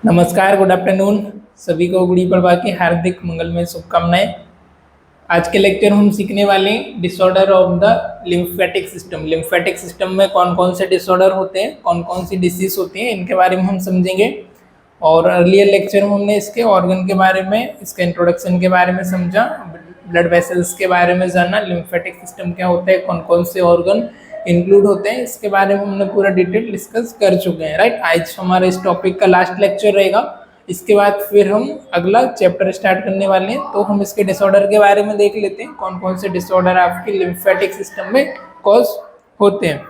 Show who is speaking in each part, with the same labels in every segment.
Speaker 1: नमस्कार, good afternoon. सभी को गुड़ी पड़वा की हार्दिक मंगलमय शुभकामनाएं। आज के लेक्चर हम सीखने वाले हैं disorder of the lymphatic system. Lymphatic system में कौन कौन से डिसऑर्डर होते हैं, कौन कौन सी डिसीज होती हैं, इनके बारे में हम समझेंगे। और अर्लियर लेक्चर में हमने इसके ऑर्गन के बारे में, इसके इंट्रोडक्शन के बारे में समझा, ब्लड वेसल्स के बारे में जाना, लिम्फेटिक सिस्टम क्या होता है, कौन कौन से ऑर्गन इंक्लूड होते हैं, इसके बारे में हमने पूरा डिटेल डिस्कस कर चुके हैं। राइट, आज हमारा इस टॉपिक का लास्ट लेक्चर रहेगा। इसके बाद फिर हम अगला चैप्टर स्टार्ट करने वाले हैं। तो हम इसके डिसऑर्डर के बारे में देख लेते हैं, कौन कौन से डिसऑर्डर आपके लिम्फेटिक सिस्टम में कॉज होते हैं।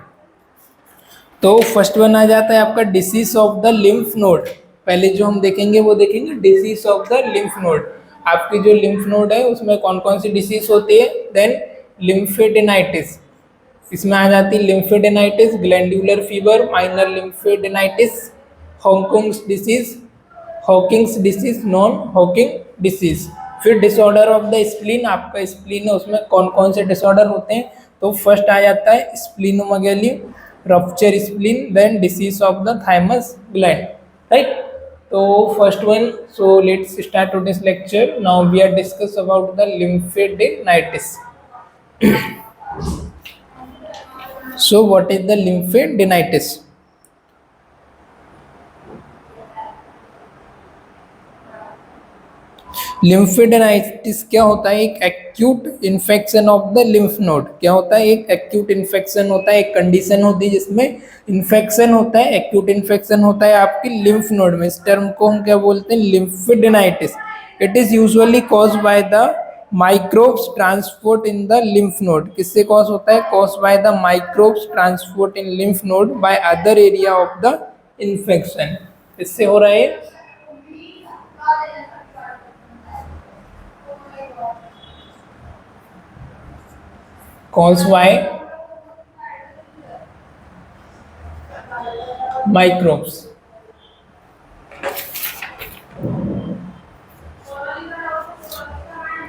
Speaker 1: तो फर्स्ट वन आ जाता है आपका disease of the lymph node. पहले जो हम देखेंगे वो देखेंगे disease of the lymph node. आपकी जो लिम्फ नोड है उसमें कौन कौन सी डिसीज होती है। देन लिम्फेडेनाइटिस, इसमें आ जाती है lymphadenitis, glandular fever, minor lymphadenitis, Hodgkin's disease, Hodgkin's disease, non हॉकिंग डिसीज। फिर डिसऑर्डर ऑफ द स्प्लीन, आपका स्प्लीन है उसमें कौन कौन से डिसऑर्डर होते हैं। तो फर्स्ट आ जाता है splenomegaly, rupture spleen, then disease of the thymus gland. Right, तो first one, so let's start today's lecture. Now we are discuss about the lymphadenitis. So what is the lymphadenitis? Lymphadenitis क्या होता है? एक acute infection of the lymph node. क्या होता है? एक acute infection होता है, एक कंडीशन होती है जिसमें इन्फेक्शन होता है, एक्यूट इन्फेक्शन होता है आपकी लिम्फ नोड में। इस टर्म को हम क्या बोलते हैं? Lymphadenitis. It is usually caused by the microbes transport in the lymph node. किससे कॉज होता है? Caused by the microbes transport in lymph node by other area of the infection. इससे हो रहा है caused by microbes.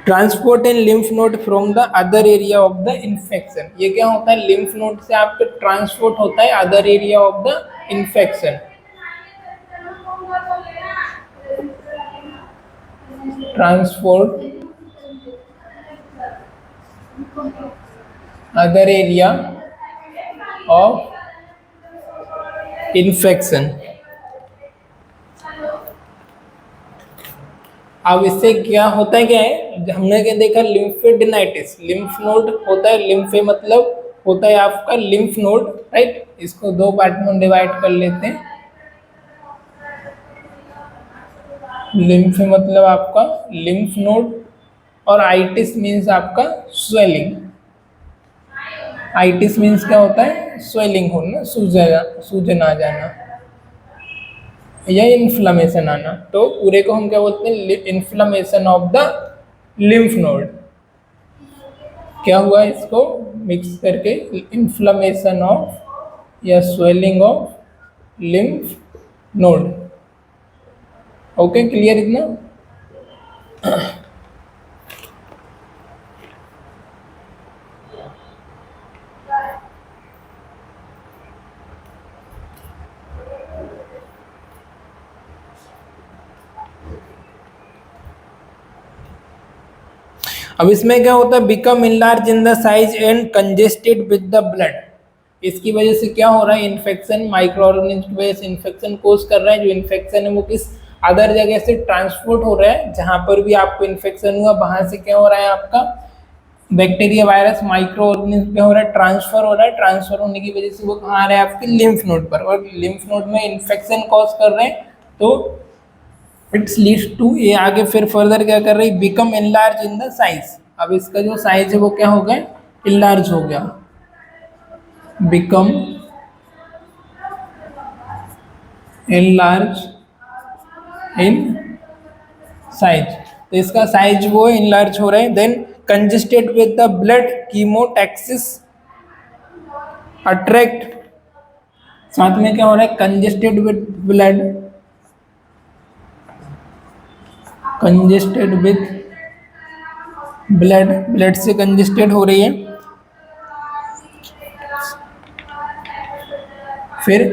Speaker 1: Transport in lymph node from the other area of the infection. ये क्या होता है? लिम्फ नोड से आपका ट्रांसपोर्ट होता है other area of the infection. Transport other area of infection. अब इससे क्या होता है? क्या है हमने क्या देखा? लिम्फेडेनाइटिस, लिम्फ नोड होता है, लिम्फे मतलब होता है आपका लिम्फ नोड। राइट, इसको दो पार्ट में डिवाइड कर लेते हैं। लिम्फे मतलब आपका लिम्फ नोड, और आइटिस मीन्स आपका स्वेलिंग। आइटिस मीन्स क्या होता है? स्वेलिंग होना, सूजन आ जाना या इन्फ्लेमेशन आना। तो पूरे को हम क्या बोलते हैं? Inflammation of the lymph node. क्या हुआ? इसको मिक्स करके इन्फ्लेमेशन ऑफ या swelling of lymph node. Okay, clear इतना? अब इसमें क्या होता है? Become enlarge in the size and congested with the blood. इसकी वजह से क्या हो रहा है? इन्फेक्शन, माइक्रो ऑर्गेनिज्म की वजह से इन्फेक्शन कोज कर रहा है। जो इन्फेक्शन है वो किस अदर जगह से ट्रांसपोर्ट हो रहा है। जहां पर भी आपको इन्फेक्शन हुआ वहां से क्या हो रहा है? आपका बैक्टीरिया, वायरस, माइक्रो ऑर्गेनिज्म क्या हो रहा है? ट्रांसफर हो रहा है। ट्रांसफर होने की वजह से वो कहाँ आ रहा है? आपके लिम्फ नोड पर, और लिम्फ नोड में इन्फेक्शन कॉज कर रहे हैं। तो इट्स लीड्स टू, ये आगे फिर फर्दर क्या कर रही? Become enlarge in the size. अब इसका जो साइज है वो क्या हो गया? इनलार्ज हो गया। बिकम इनलार्ज इन साइज, तो इसका साइज वो इनलार्ज हो रहा है। Then congested with the blood, chemotaxis attract. साथ में क्या हो रहा है? Congested with blood, congested with blood, blood से कंजेस्टेड हो रही है। फिर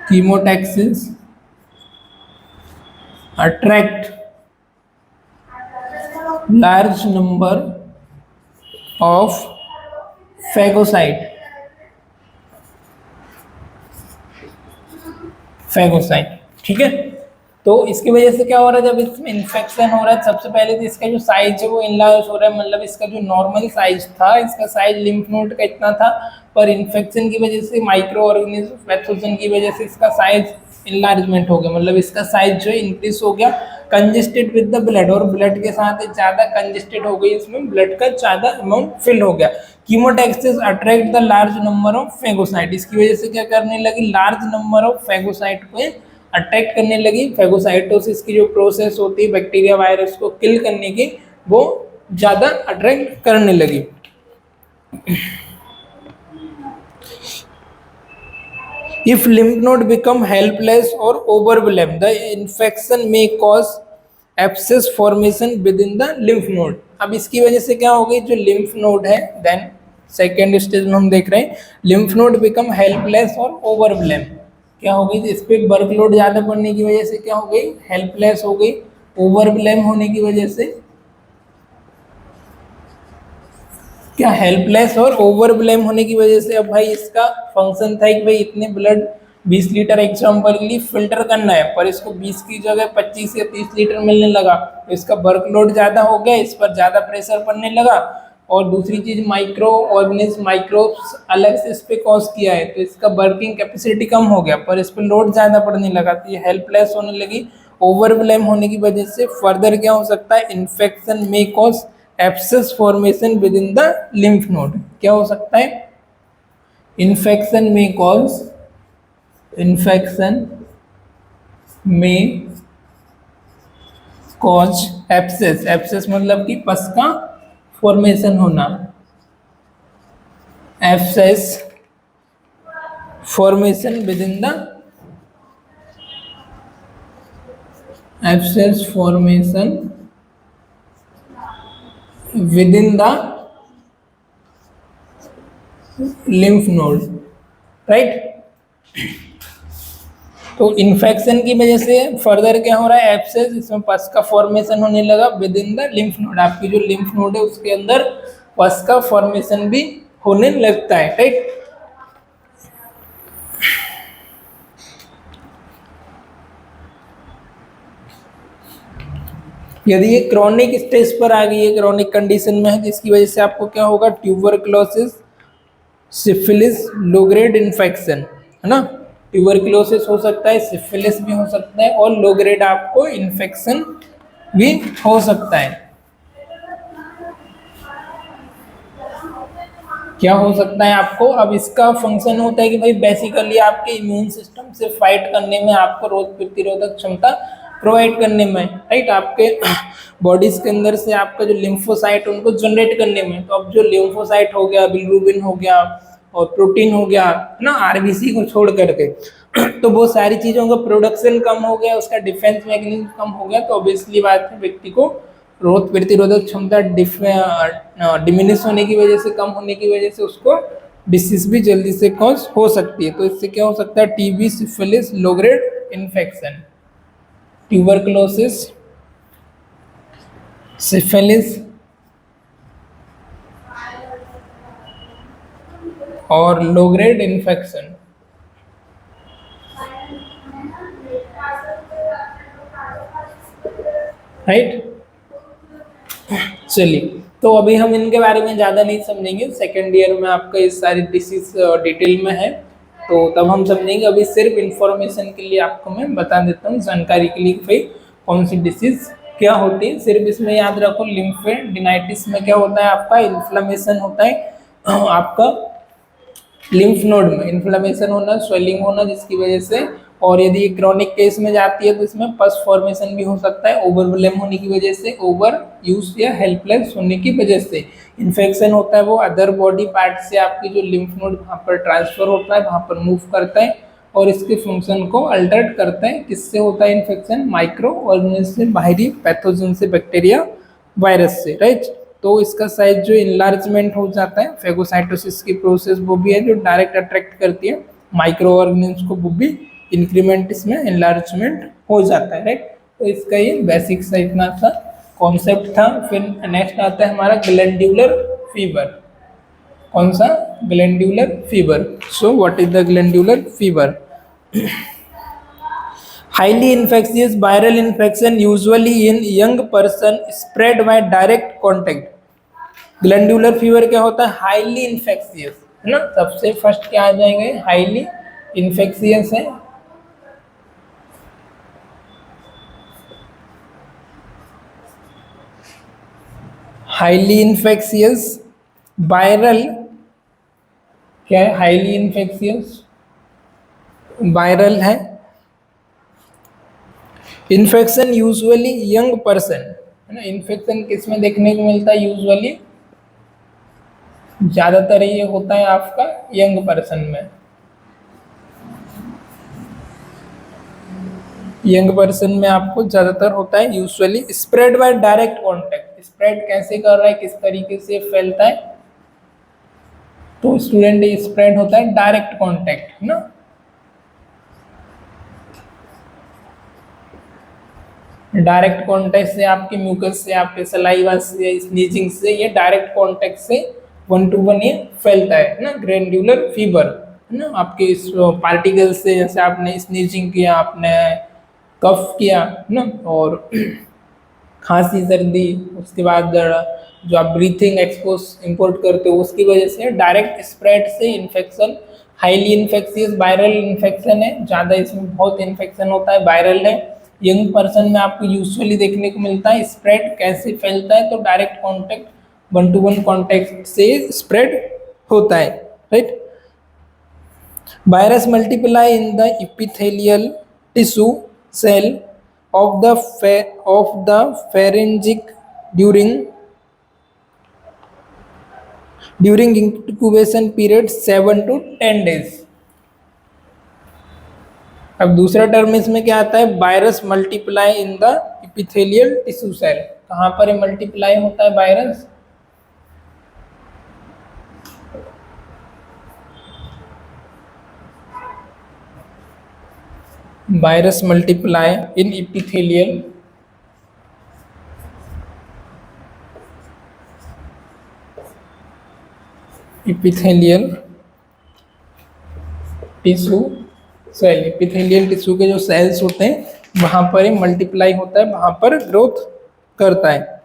Speaker 1: chemotaxis attract large number of phagocyte ठीक है। तो इसकी वजह से क्या हो रहा है, जब इसमें इन्फेक्शन हो रहा है सबसे पहले तो इसका जो साइज है वो इनलार्ज हो रहा है, मतलब इसका जो नॉर्मल साइज था, इसका साइज लिम्फ नोड का इतना था, पर इन्फेक्शन की वजह से माइक्रो ऑर्गेनिज्म पैथोजन की वजह से इसका साइज इनलार्जमेंट हो गया, मतलब इसका साइज जो है इंक्रीज हो गया, कंजेस्टेड विद द ब्लड, और ब्लड के साथ ज़्यादा कंजेस्टेड हो गई, इसमें ब्लड का ज़्यादा अमाउंट फिल हो गया। Chemotaxis attract the large number of phagocyte, इसकी वजह से क्या करने लगी, लार्ज नंबर ऑफ फैगोसाइट को अट्रैक्ट करने लगी। फैगोसाइटोसिस की जो प्रोसेस होती है बैक्टीरिया वायरस को किल करने की, वो ज़्यादा अट्रैक्ट करने लगी। If lymph node become helpless or overwhelmed, the infection may cause abscess formation within the lymph node। अब इसकी वजह से क्या हो गई, जो lymph node है, देन सेकेंड स्टेज में हम देख रहे हैं lymph node become helpless और overwhelmed, क्या हो गई, इस पर वर्कलोड ज़्यादा पड़ने की वजह से क्या हो गई, हेल्पलेस हो गई, ओवरवेलम होने की वजह से क्या, हेल्पलेस और ओवरब्लेम होने की वजह से अब भाई इसका फंक्शन था कि भाई इतने ब्लड 20 लीटर एग्जाम्पल के लिए फिल्टर करना है, पर इसको 20 की जगह 25 या 30 लीटर मिलने लगा, तो इसका वर्कलोड ज़्यादा हो गया, इस पर ज़्यादा प्रेशर पड़ने लगा। और दूसरी चीज़ माइक्रो ऑर्गेनिज्म माइक्रोब्स अलग से इस पर कॉज किया है, तो इसका वर्किंग कैपेसिटी कम हो गया, पर इस पर लोड ज़्यादा पड़ने लगा, तो ये हेल्पलेस होने लगी। ओवरब्लेम होने की वजह से फर्दर क्या हो सकता है, इन्फेक्शन में cause abscess formation with in the lymph node, क्या हो सकता है, इन्फेक्शन में कॉज एब्सेस, एब्सेस मतलब कि पस का फॉर्मेशन होना, abscess formation with in the abscess formation within the lymph node, right. तो इन्फेक्शन की वजह से फर्दर क्या हो रहा है, एब्सेस, इसमें पस का फॉर्मेशन होने लगा with in the lymph node, आपकी जो लिम्फ नोड है उसके अंदर पस का फॉर्मेशन भी होने लगता है, राइट। यदि ये क्रॉनिक स्टेज पर आ गई है, क्रॉनिक कंडीशन में है, जिसकी वजह से आपको क्या होगा, tuberculosis, syphilis, low grade infection, है ना, ट्यूबरक्लोसिस हो सकता है, सिफिलिस भी हो सकता है, और लो ग्रेड आपको इन्फेक्शन भी हो सकता है। क्या हो सकता है आपको, अब इसका फंक्शन होता है कि भाई बेसिकली आपके इम्यून सिस्टम से फाइट करने में, आपको रोग प्रतिरोधक क्षमता प्रोवाइड करने में, राइट, आपके बॉडीज के अंदर से आपका जो लिम्फोसाइट उनको जनरेट करने में। तो अब जो लिम्फोसाइट हो गया, बिलिरुबिन हो गया और प्रोटीन हो गया, है ना, आरबीसी को छोड़ करके, तो वो सारी चीज़ों का प्रोडक्शन कम हो गया, उसका डिफेंस मैकेनिज्म कम हो गया, तो ऑब्वियसली बात है व्यक्ति को रोग प्रतिरोधक क्षमता डिमिनिश होने की वजह से, कम होने की वजह से उसको डिसीज भी जल्दी से कॉज हो सकती है। तो इससे क्या हो सकता है, TB, syphilis, low grade infection, tuberculosis, syphilis और लो ग्रेड इन्फेक्शन, राइट। चलिए, तो अभी हम इनके बारे में ज़्यादा नहीं समझेंगे, सेकेंड ईयर में आपका ये सारी डिसीज डिटेल में है, तो तब हम समझेंगे। अभी सिर्फ इंफॉर्मेशन के लिए आपको मैं बता देता हूँ, जानकारी के लिए, भाई कौन सी डिसीज क्या होती है। सिर्फ इसमें याद रखो, लिम्फेडेनाइटिस में क्या होता है, आपका इन्फ्लेमेशन होता है, आपका लिम्फ नोड में इन्फ्लेमेशन होना, स्वेलिंग होना, जिसकी वजह से, और यदि क्रॉनिक केस में जाती है तो इसमें पस फॉर्मेशन भी हो सकता है, ओवरब्लेम होने की वजह से, ओवर यूज या हेल्पलेस होने की वजह से। इन्फेक्शन होता है वो अदर बॉडी पार्ट से, आपकी जो लिम्फ नोड वहाँ पर ट्रांसफर होता है, वहाँ पर मूव करता है और इसके फंक्शन को अल्टर्ड करता है। किससे होता है इन्फेक्शन, माइक्रो ऑर्गेनिज्म से, बाहरी पैथोजन से, बैक्टीरिया वायरस से, राइट। तो इसका साइज जो इनलार्जमेंट हो जाता है, फेगोसाइटोसिस की प्रोसेस वो भी है जो डायरेक्ट अट्रैक्ट करती है माइक्रो ऑर्गेनिम्स को, वो भी इंक्रीमेंट इसमें इनलार्जमेंट हो जाता है, राइट। तो इसका ये बेसिक सा इतना सा कॉन्सेप्ट था। फिर नेक्स्ट आता है हमारा ग्लैंड्यूलर फीवर। कौन सा? Glandular fever. So what is the glandular fever? Highly infectious viral infection usually in young person spread by direct contact. Glandular fever क्या होता है? हाईली इन्फेक्शियस, है ना। सबसे फर्स्ट क्या आ जाएंगे? हाईली इन्फेक्शियस है, हाईली इन्फेक्शियस वायरल, क्या है? हाईली इन्फेक्शियस वायरल है। इन्फेक्शन यूजुअली यंग पर्सन, है ना। इन्फेक्शन किस में देखने को मिलता है? यूजुअली ज्यादातर ये होता है आपका यंग पर्सन में। यंग पर्सन में आपको ज्यादातर होता है usually. Spread by direct contact, spread कैसे कर रहा है, किस तरीके से फैलता है? तो स्टूडेंट ये स्प्रेड होता है डायरेक्ट कांटेक्ट, है ना। डायरेक्ट कांटेक्ट से, आपके म्यूकस से, आपके सलाइवा से, स्नीजिंग से, ये डायरेक्ट कांटेक्ट से 1 to 1 ये फैलता है ना। ग्लैंडुलर फीवर, है ना। आपके इस पार्टिकल से, जैसे आपने स्नीजिंग किया, आपने कफ किया, है ना, और खांसी सर्दी, उसके बाद जो आप ब्रीथिंग एक्सपोज इंपोर्ट करते हो उसकी वजह से डायरेक्ट स्प्रेड से infection, highly infectious viral infection है, ज़्यादा इसमें बहुत इन्फेक्शन होता है, वायरल है। यंग पर्सन में आपको यूजुअली देखने को मिलता है। स्प्रेड कैसे फैलता है? तो डायरेक्ट कांटेक्ट, 1 to 1 कांटेक्ट से स्प्रेड होता है, right. Virus multiply in the epithelial tissue cell of the pharynx during incubation period 7 to 10 days। अब दूसरा टर्म इसमें क्या आता है? Virus multiply in the epithelial tissue cell. कहाँ पर मल्टीप्लाई होता है virus? Virus multiply in epithelial tissue cell. Epithelial tissue के जो सेल्स होते हैं वहां पर मल्टीप्लाई होता है, वहां पर ग्रोथ करता है।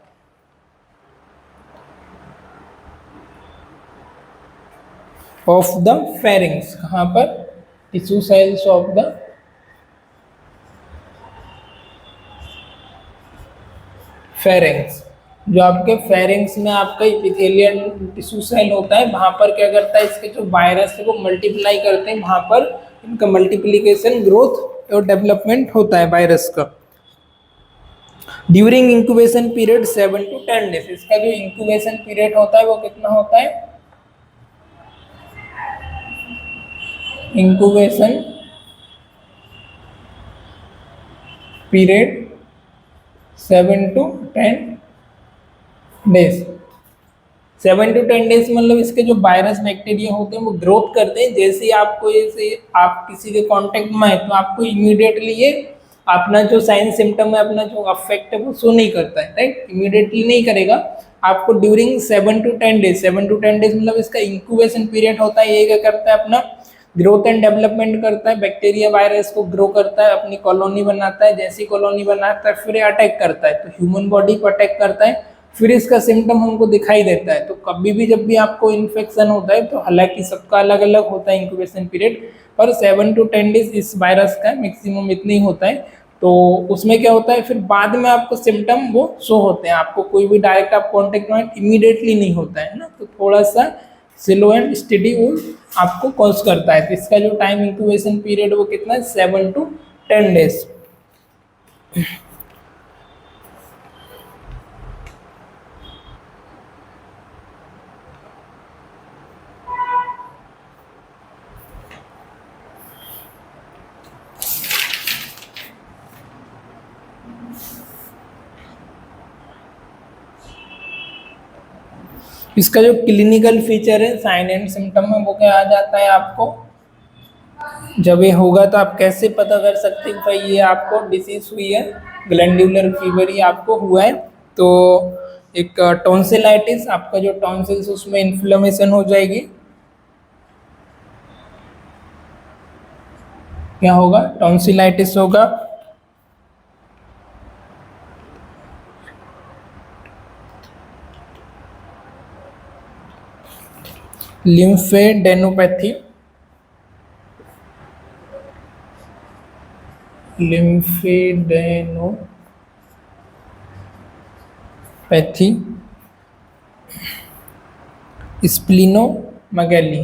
Speaker 1: ऑफ द फेरिंग्स, कहाँ पर? Tissue cells of the pharynx. जो आपके फेरिंग्स में आपका इपिथेलियल टिश्यू सेल होता है, वहां पर क्या करता है? इसके जो वायरस है वो मल्टीप्लाई करते हैं, वहां पर इनका मल्टीप्लिकेशन, ग्रोथ और डेवलपमेंट होता है वायरस का। During incubation period 7 to 10 days. इसका जो इंक्यूबेशन पीरियड होता है वो कितना होता है? Incubation period 7 to 10 days. 7 to 10 days मतलब इसके जो वायरस बैक्टीरिया होते हैं वो ग्रोथ करते हैं। जैसे ही आपको, जैसे आप किसी के कांटेक्ट में आए तो आपको इमीडिएटली ये अपना जो साइन सिम्टम है, अपना जो अफेक्ट है वो शो नहीं करता है, राइट। इमीडिएटली नहीं करेगा आपको। During 7 to 10 days, 7 to 10 days मतलब इसका इंक्यूबेशन पीरियड होता है। ये क्या करता है? अपना ग्रोथ एंड डेवलपमेंट करता है, बैक्टीरिया वायरस को ग्रो करता है, अपनी कॉलोनी बनाता है। जैसी कॉलोनी बनाता है फिर अटैक करता है, तो ह्यूमन बॉडी को अटैक करता है, फिर इसका सिम्टम हमको दिखाई देता है। तो कभी भी जब भी आपको इन्फेक्शन होता है, तो हालांकि सबका अलग अलग होता है इंक्यूबेशन पीरियड, पर 7 to 10 डेज इस वायरस का मैक्सिमम इतना ही होता है। तो उसमें क्या होता है, फिर बाद में आपको सिम्टम वो शो होते हैं। आपको कोई भी डायरेक्ट आप कॉन्टेक्ट में इमीडिएटली नहीं होता है ना, तो थोड़ा सा स्लो एंड स्टडी वो आपको कॉज करता है। तो इसका जो टाइम इंक्यूबेशन पीरियड वो कितना है? 7 to 10 डेज। इसका जो क्लिनिकल फीचर है साइन एंड सिम्टम में वो क्या आ जाता है आपको, जब ये होगा तो आप कैसे पता कर सकते हैं भाई ये आपको डिसीज हुई है, ग्लैंडुलर फीवर ही आपको हुआ है। तो एक टॉन्सिलाइटिस, आपका जो टॉन्सिल्स उसमें इन्फ्लेमेशन हो जाएगी, क्या होगा, टॉन्सिलाइटिस होगा। Lymphadenopathy, lymphadenopathy, स्प्लीनोमेगैली।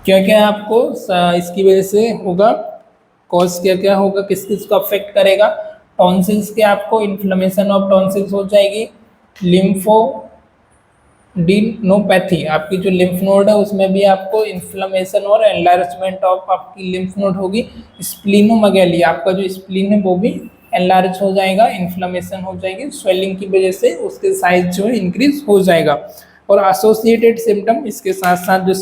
Speaker 1: क्या क्या आपको इसकी वजह से होगा, कॉज क्या क्या होगा, किस किस को अफेक्ट करेगा। टॉन्सिल्स के आपको इन्फ्लेमेशन ऑफ टॉन्सिल्स हो जाएगी। लिम्फोडिनोपैथी, आपकी जो लिम्फ नोड है उसमें भी आपको इन्फ्लेमेशन और एनलार्जमेंट ऑफ आपकी लिम्फ नोड होगी। स्प्लीनोमेगैली, आपका जो स्प्लीन है वो भी एनलार्ज हो जाएगा, इन्फ्लेमेशन हो जाएगी, स्वेलिंग की वजह से उसके साइज जो है इंक्रीज हो जाएगा। और एसोसिएटेड सिम्टम, इसके साथ साथ जो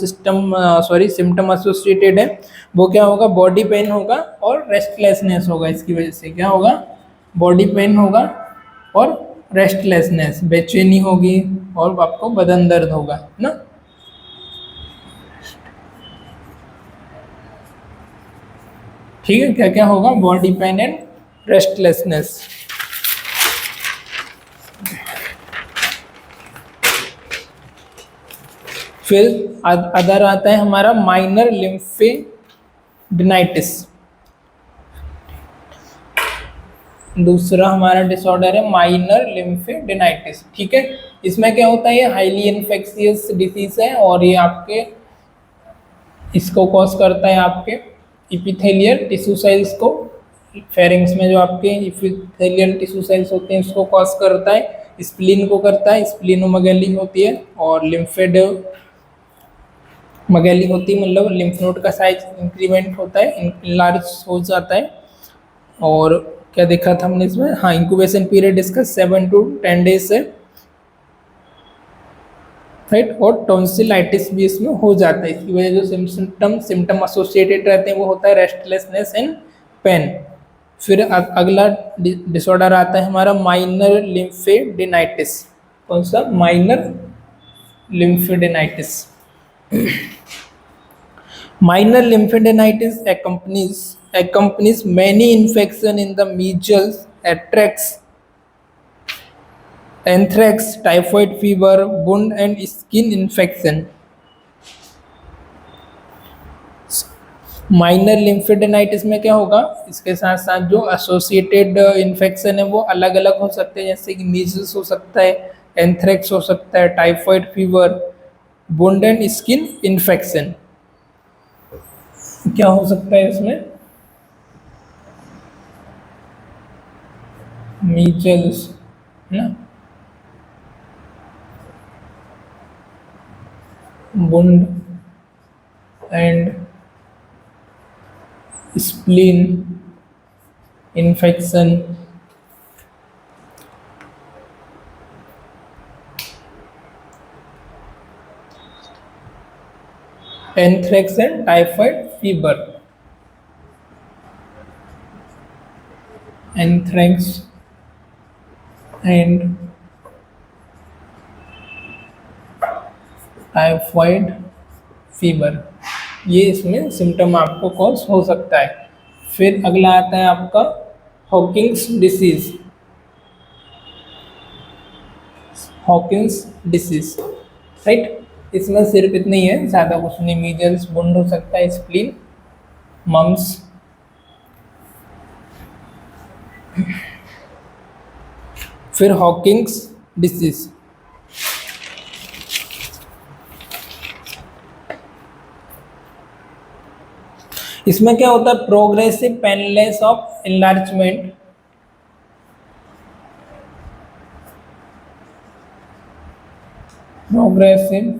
Speaker 1: सिम्टम एसोसिएटेड है वो क्या होगा, बॉडी पेन होगा और रेस्टलेसनेस होगा। इसकी वजह से क्या होगा, बॉडी पेन होगा और रेस्टलेसनेस, बेचैनी होगी और आपको बदन दर्द होगा, है ना। ठीक है, क्या क्या होगा, बॉडी पेन एंड रेस्टलेसनेस। फिर अदर आता है हमारा माइनर लिम्फेडेनाइटिस। दूसरा हमारा डिसऑर्डर है माइनर लिम्फेडेनाइटिस। ठीक है, इसमें क्या होता है, ये हाईली इन्फेक्शियस डिसीज है और ये आपके इसको कॉज करता है आपके इपिथेलियल टिश्यू सेल्स को, फेरिंग्स में जो आपके इपिथेलियल टिश्यू सेल्स होते हैं उसको कॉज करता है, स्प्लीन को करता है, स्प्लीनोमेगैली होती है, और लिम्फेडेनाइटिस होती है, मतलब लिम्फ नोड का साइज इंक्रीमेंट होता है, इंलार्ज हो जाता है। और क्या देखा था हमने इसमें, हाँ, इंक्यूबेशन पीरियड इसका 7 to 10 डेज है, राइट। और टॉन्सिलाइटिस भी इसमें हो जाता है। इसकी वजह जो सिम्टम एसोसिएटेड रहते हैं वो होता है रेस्टलेसनेस एंड पेन। फिर अगला डिसऑर्डर आता है हमारा माइनर लिम्फेडेनाइटिस। कौन सा, minor लिम्फेडेनाइटिस। Minor lymphadenitis accompanies many infection in the measles, anthrax, typhoid fever, wound and skin infection. Minor lymphadenitis में क्या होगा, इसके साथ साथ जो एसोसिएटेड इन्फेक्शन है वो अलग अलग हो सकते हैं, जैसे कि मीजल्स हो सकता है, एंथ्रेक्स हो सकता है, typhoid fever, wound and skin infection. क्या हो सकता है इसमें, मीजल्स, है ना, wound and spleen infection, anthrax and typhoid fever, anthrax and typhoid fever, ये इसमें सिम्टम आपको कॉज हो सकता है। फिर अगला आता है आपका Hodgkin's disease. Hodgkin's disease, right. इसमें सिर्फ इतना ही है, ज़्यादा कुछ नहीं। मीजल्स, वुंड हो सकता है, स्प्लीन, मम्स, फिर हॉकिंग्स डिसीज। इसमें क्या होता है, progressive painless of enlargement, progressive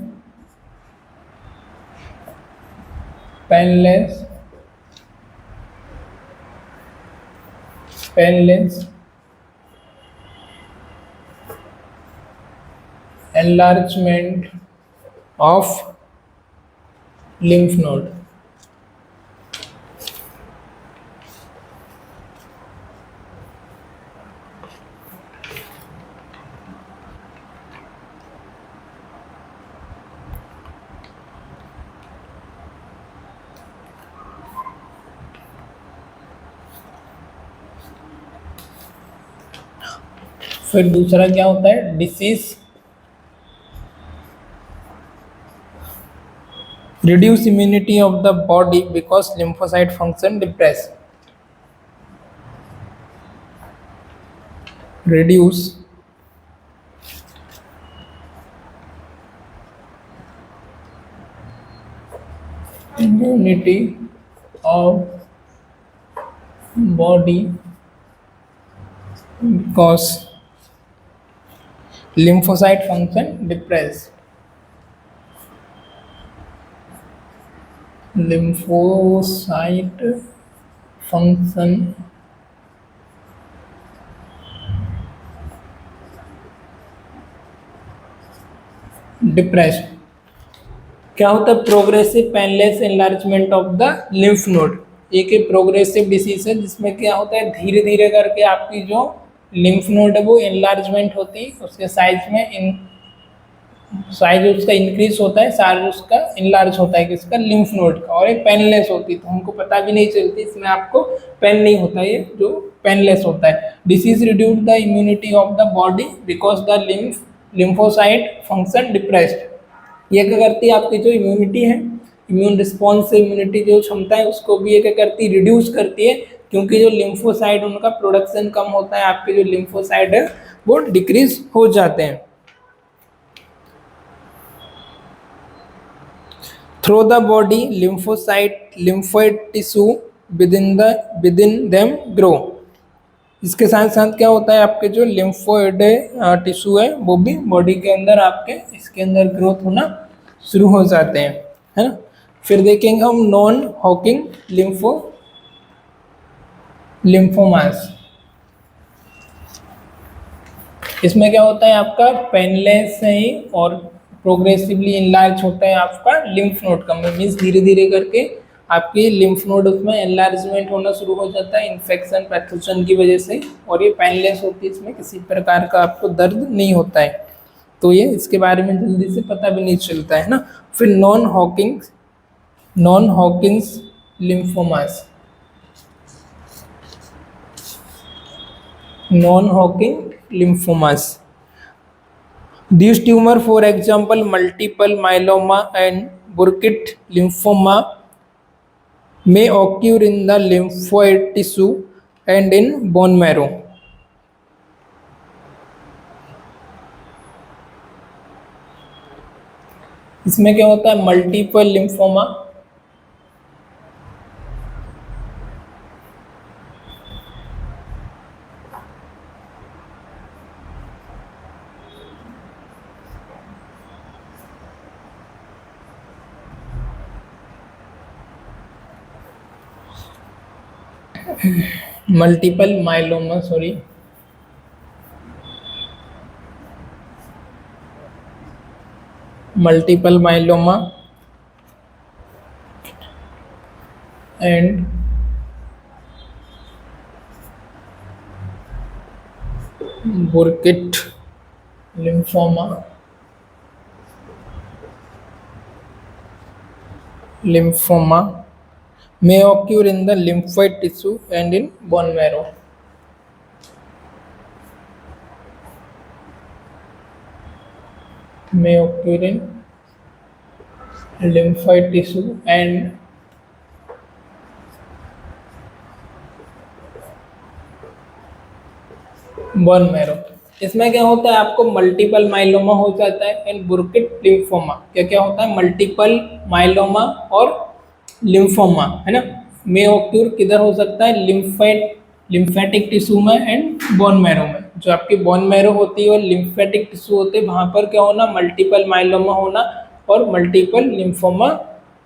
Speaker 1: painless painless enlargement of lymph node. फिर दूसरा क्या होता है, disease reduce immunity of the body because lymphocyte function depressed. Reduce immunity of body because lymphocyte function depressed. Lymphocyte function depressed. क्या होता है, progressive painless enlargement of the lymph node. एक progressive disease है जिसमें क्या होता है, धीरे धीरे करके आपकी जो लिम्फ नोड है वो एनलार्जमेंट होती है, उसके साइज में साइज उसका इंक्रीज होता है, साइज उसका इनलार्ज होता है किसका, लिम्फ नोड का. और एक पेनलेस होती है तो हमको पता भी नहीं चलती, इसमें आपको पेन नहीं होता, ये जो पेनलेस होता है. Disease reduce the immunity of the body because the lymphocyte function depressed. ये क्या करती है, आपकी जो इम्यूनिटी है, इम्यून रिस्पॉन्स से इम्यूनिटी जो क्षमता है उसको भी ये क्या करती है, रिड्यूस करती है, क्योंकि जो लिम्फोसाइट उनका प्रोडक्शन कम होता है, आपके जो लिम्फोसाइट है वो डिक्रीज हो जाते हैं. Through the body lymphoid tissue within them grow. इसके साथ साथ क्या होता है, आपके जो लिम्फोइड टिश्यू है वो भी बॉडी के अंदर आपके इसके अंदर ग्रोथ होना शुरू हो जाते हैं, है ना. फिर देखेंगे हम नॉन हॉकिंग लिम्फोमास. इसमें क्या होता है, आपका पेनलेस है और प्रोग्रेसिवली इनलार्ज होता है आपका लिम्फ नोड का, मीन्स धीरे धीरे करके आपकी लिम्फ नोड उसमें एनलार्जमेंट होना शुरू हो जाता है इन्फेक्शन पैथोजन की वजह से. और ये पेनलेस होती है, इसमें किसी प्रकार का आपको दर्द नहीं होता है, तो ये इसके बारे में जल्दी से पता भी नहीं चलता है ना. फिर नॉन हॉकिंग्स लिम्फोमास. नॉन हॉकिंग lymphomas. These tumor, for example, multiple myeloma and Burkitt lymphoma, may occur in the lymphoid tissue and in bone marrow. इसमें क्या होता है, multiple lymphoma, multiple myeloma and Burkitt lymphoma may occur in the lymphoid tissue and in bone marrow. May occur in lymphoid tissue and bone marrow. इसमें क्या होता है, आपको multiple myeloma हो जाता है एंड बुर्किट लिम्फोमा. क्या क्या होता है, मल्टीपल माइलोमा और लिम्फोमा, है ना. मे ऑक्यूर किधर हो सकता है, लिम्फेटिक टिश्यू में एंड बोन मैरो में. जो आपकी बोन मैरो होती है और लिम्फेटिक टिश्यू होते हैं, वहाँ पर क्या होना, मल्टीपल माइलोमा होना और मल्टीपल लिम्फोमा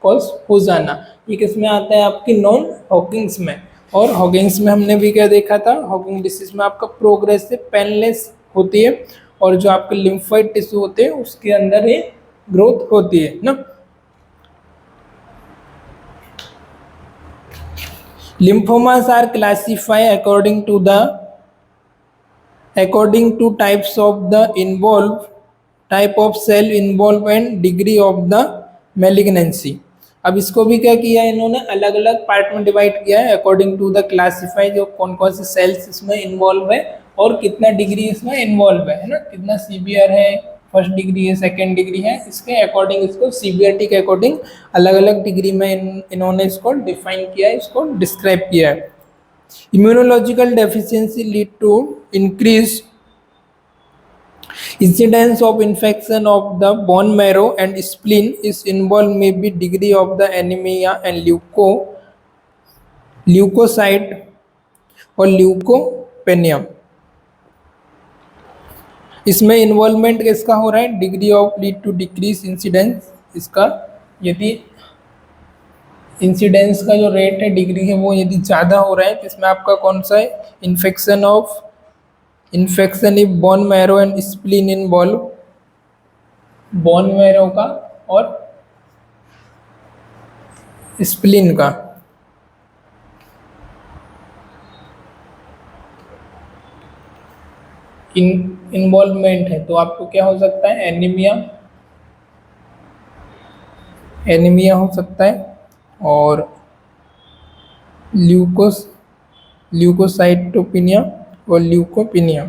Speaker 1: कॉज हो जाना. ये किस में आता है, आपकी नॉन हॉकिंग्स में. और हॉगिंग्स में हमने भी क्या देखा था, हॉगिंग डिसीज में आपका प्रोग्रेसिव पेनलेस होती है और जो आपके लिम्फोइड टिश्यू होते हैं उसके अंदर ये ग्रोथ होती है ना। Lymphomas are classify according to types of the involved type of cell involved and degree of the malignancy। अब इसको भी क्या किया है इन्होंने, अलग अलग पार्ट में डिवाइड किया है अकॉर्डिंग टू द क्लासिफाई, जो कौन कौन से सेल्स इसमें इन्वॉल्व है और कितना डिग्री इसमें इन्वॉल्व है ना, कितना सीवियर है, फर्स्ट डिग्री है, सेकेंड डिग्री है, इसके अकॉर्डिंग इसको सीवियरिटी के अकॉर्डिंग अलग अलग डिग्री में इन्होंने इसको डिफाइन किया है, इसको डिस्क्राइब किया है। Immunological deficiency lead to increased incidence of infection of the bone marrow and spleen is involved may be degree of the anemia and leukocyte और ल्यूकोपेनिया। इसमें इन्वॉल्वमेंट किसका हो रहा है, degree of lead to decrease incidence, इसका यदि incidence का जो रेट है डिग्री है वो यदि ज़्यादा हो रहा है तो इसमें आपका कौन सा है, infection in bone marrow and spleen involve, bone marrow का और स्प्लीन का। इन्वॉल्वमेंट है तो आपको क्या हो सकता है, एनीमिया हो सकता है और ल्यूकोसाइटोपिनिया और ल्यूकोपिनिया।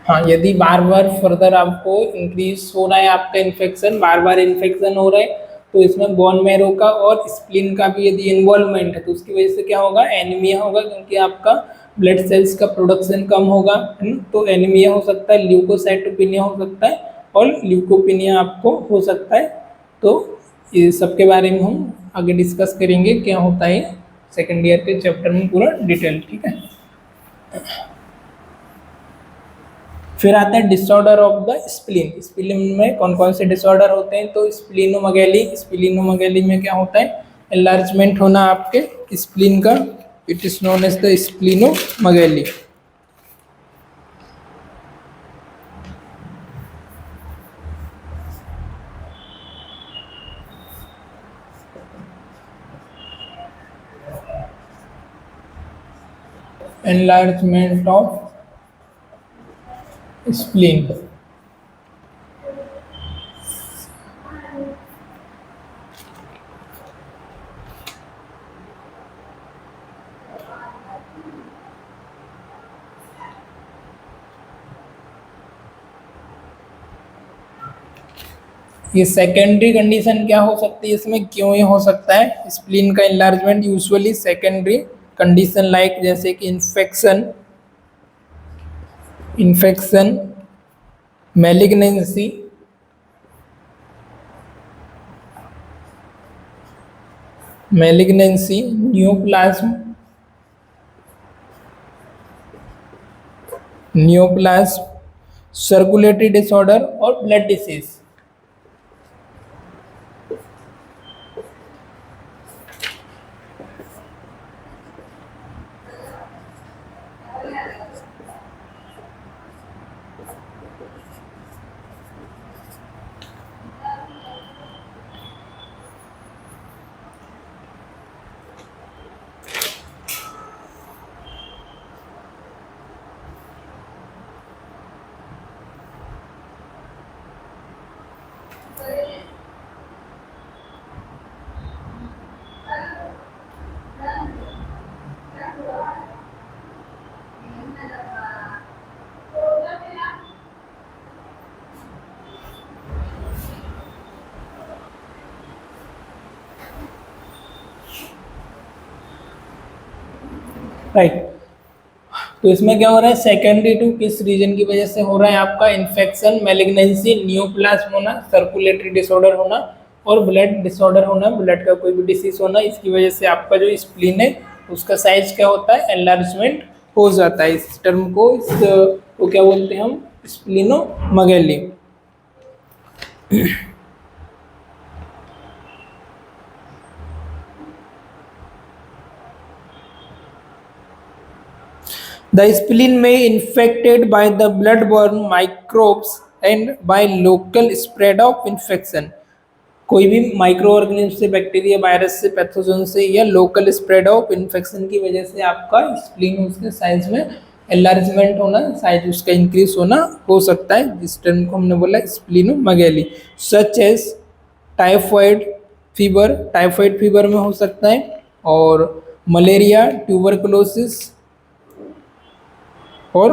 Speaker 1: हाँ, यदि बार बार फर्दर आपको इंक्रीज हो रहा है आपका इन्फेक्शन, बार बार इन्फेक्शन हो रहा है तो इसमें बोन मैरो का और स्प्लीन का भी यदि इन्वॉल्वमेंट है तो उसकी वजह से क्या होगा, एनीमिया होगा, क्योंकि आपका ब्लड सेल्स का प्रोडक्शन कम होगा, तो एनीमिया हो सकता है, ल्यूकोसाइटोपिनिया हो सकता है और ल्यूकोपिनिया आपको हो सकता है। तो ये सबके बारे में हम आगे डिस्कस करेंगे क्या होता है सेकेंड ईयर के चैप्टर में पूरा डिटेल, ठीक है। फिर आता है disorder of the spleen. Spleen में कौन कौन से डिसऑर्डर होते हैं, तो स्प्लीनोमेगैली में क्या होता है, एनलार्जमेंट होना आपके स्प्लीन का, it is known as the splenomegaly. Enlargement of spleen. ये सेकेंडरी कंडीशन क्या हो सकती है, इसमें क्यों ये हो सकता है स्प्लीन का enlargement, usually secondary condition like जैसे कि infection, malignancy, neoplasm, circulatory disorder और ब्लड डिसीज। राइट। तो इसमें क्या हो रहा है, सेकेंडरी टू किस रीजन की वजह से हो रहा है आपका, इन्फेक्शन, मैलिग्नेंसी, न्यूप्लाज्म होना, सर्कुलेटरी डिसऑर्डर होना और ब्लड डिसऑर्डर होना, ब्लड का कोई भी डिसीज होना, इसकी वजह से आपका जो स्प्लीन है उसका साइज क्या होता है, एनलार्जमेंट हो जाता है। इस टर्म को क्या बोलते हैं हम, splenomegaly. The spleen may infected by the blood-borne microbes and by local spread of infection। कोई भी माइक्रो ऑर्गेनिज्म से, बैक्टीरिया, वायरस से, पैथोजन से या लोकल स्प्रेड ऑफ इन्फेक्शन की वजह से आपका स्प्लीन उसके साइज में एनलार्जमेंट होना, साइज उसका इंक्रीज होना हो सकता है। जिस टर्म को हमने बोला splenomegaly. Such as typhoid fever, typhoid fever में हो सकता है, और मलेरिया, ट्यूबरकुलोसिस और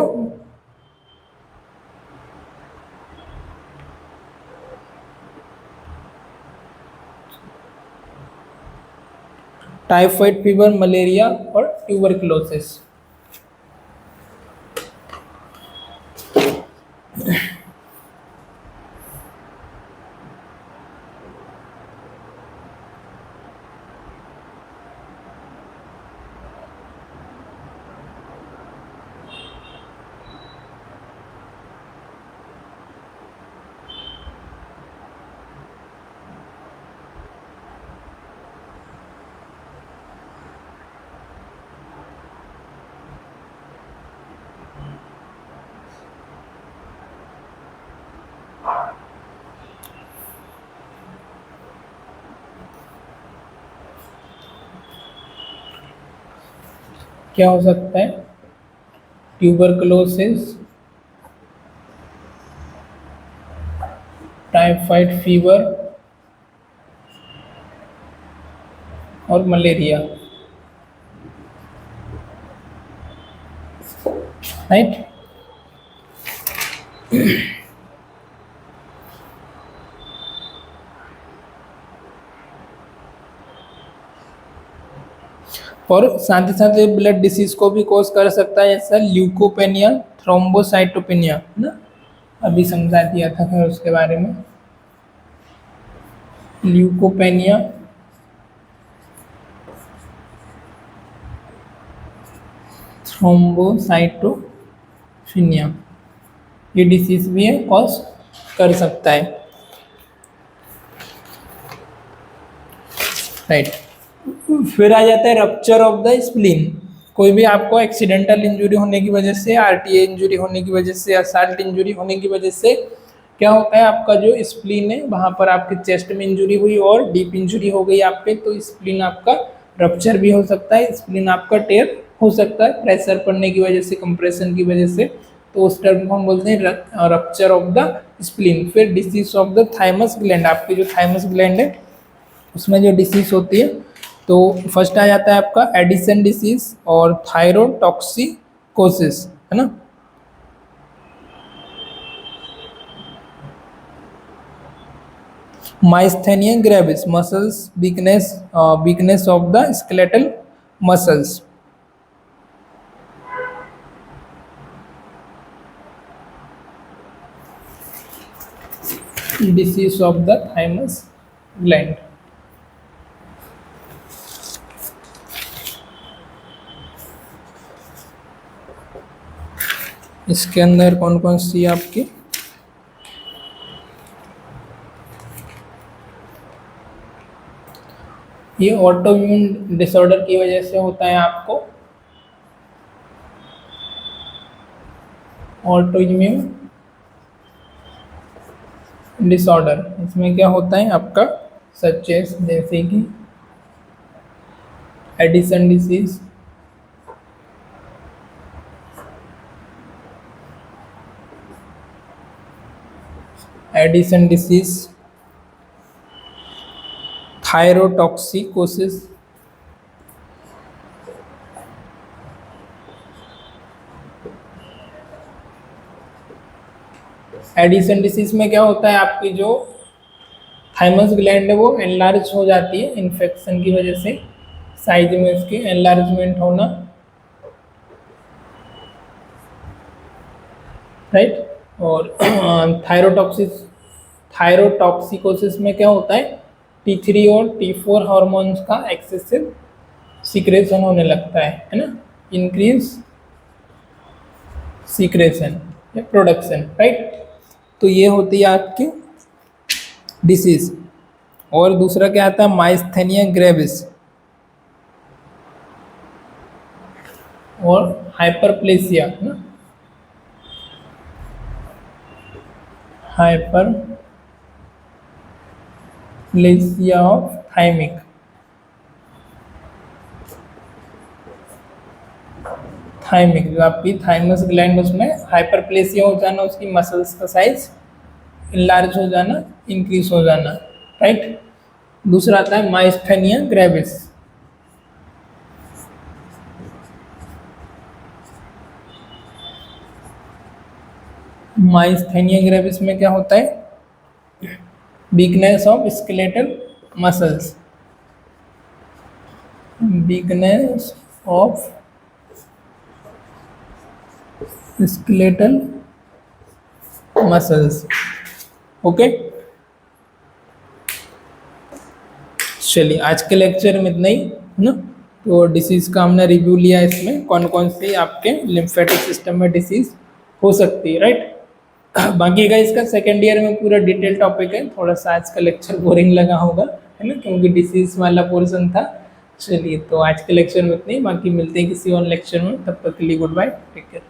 Speaker 1: टाइफाइड फीवर, मलेरिया और ट्यूबरकुलोसिस। क्या हो सकता है, ट्यूबरकुलोसिस, टाइफाइड फीवर और मलेरिया, राइट। और साथ ही साथ ब्लड डिसीज को भी कॉज कर सकता है, जैसा ल्यूकोपेनिया, थ्रोम्बोसाइटोपेनिया, है ना, अभी समझा दिया था फिर उसके बारे में। ल्यूकोपेनिया, थ्रोम्बोसाइटोपेनिया, ये डिसीज भी है, कॉज कर सकता है, राइट। फिर आ जाता है रप्चर ऑफ द स्प्लीन। कोई भी आपको एक्सीडेंटल इंजरी होने की वजह से, आरटीए इंजरी होने की वजह से, असाल्ट इंजरी होने की वजह से क्या होता है, आपका जो स्प्लीन है वहाँ पर आपके चेस्ट में इंजरी हुई और डीप इंजरी हो गई आपके, तो स्प्लीन आपका रप्चर भी हो सकता है, स्प्लीन आपका टेयर हो सकता है प्रेशर पड़ने की वजह से, कंप्रेशन की वजह से। तो उस टर्म को हम बोलते हैं रप्चर ऑफ द स्प्लीन। फिर disease of the thymus gland, आपकी जो थाइमस ग्लैंड है उसमें जो डिसीज होती है, तो फर्स्ट आ जाता है आपका एडिसन डिसीज और थायरोटॉक्सिकोसिस, है ना। Myasthenia gravis, muscles weakness, weakness of the skeletal muscles. Disease of the thymus gland. इसके अंदर कौन कौन सी आपकी, ये ऑटोइम्यून डिसऑर्डर की वजह से होता है आपको, ऑटोइम्यून डिसऑर्डर। इसमें क्या होता है आपका, सचेस जैसे कि Edison disease, Edison disease, thyrotoxicosis, Edison disease में क्या होता है, आपकी जो थाइमस ग्लैंड है वो एनलार्ज हो जाती है इन्फेक्शन की वजह से, साइज में इसके एनलार्जमेंट होना, राइट। और थायरोटॉक्सिकोसिस में क्या होता है, T3 और T4 हार्मोन्स का एक्सेसिव सीक्रेशन होने लगता है ना, इंक्रीज सीक्रेशन या प्रोडक्शन, राइट। तो ये होती है आपकी डिसीज। और दूसरा क्या आता है, माइस्थेनिया ग्रेविस और हाइपरप्लेसिया है ना, हाइपरप्लेसिया ऑफ थाइमिक, जो आपकी थाइमस ग्लैंड, उसमें हाइपरप्लेसिया हो जाना, उसकी मसल्स का साइज इनलार्ज हो जाना, इंक्रीज हो जाना, राइट। दूसरा आता है माइस्थेनिया ग्रेविस। माइस्थेनिया ग्रेविस में क्या होता है, weakness of skeletal muscles, weakness of skeletal muscles. Okay, चलिए आज के लेक्चर में इतना ही ना। तो डिसीज का हमने रिव्यू लिया, इसमें कौन कौन सी आपके लिम्फेटिक सिस्टम में डिसीज हो सकती है, राइट। बाकी का इसका सेकेंड ईयर में पूरा डिटेल टॉपिक है। थोड़ा सा आज का लेक्चर बोरिंग लगा होगा, है ना, क्योंकि डिसीज वाला पोर्शन था। चलिए, तो आज के लेक्चर में इतना ही, बाकी मिलते हैं किसी और लेक्चर में। तब तक के लिए गुड बाय, टेक केयर।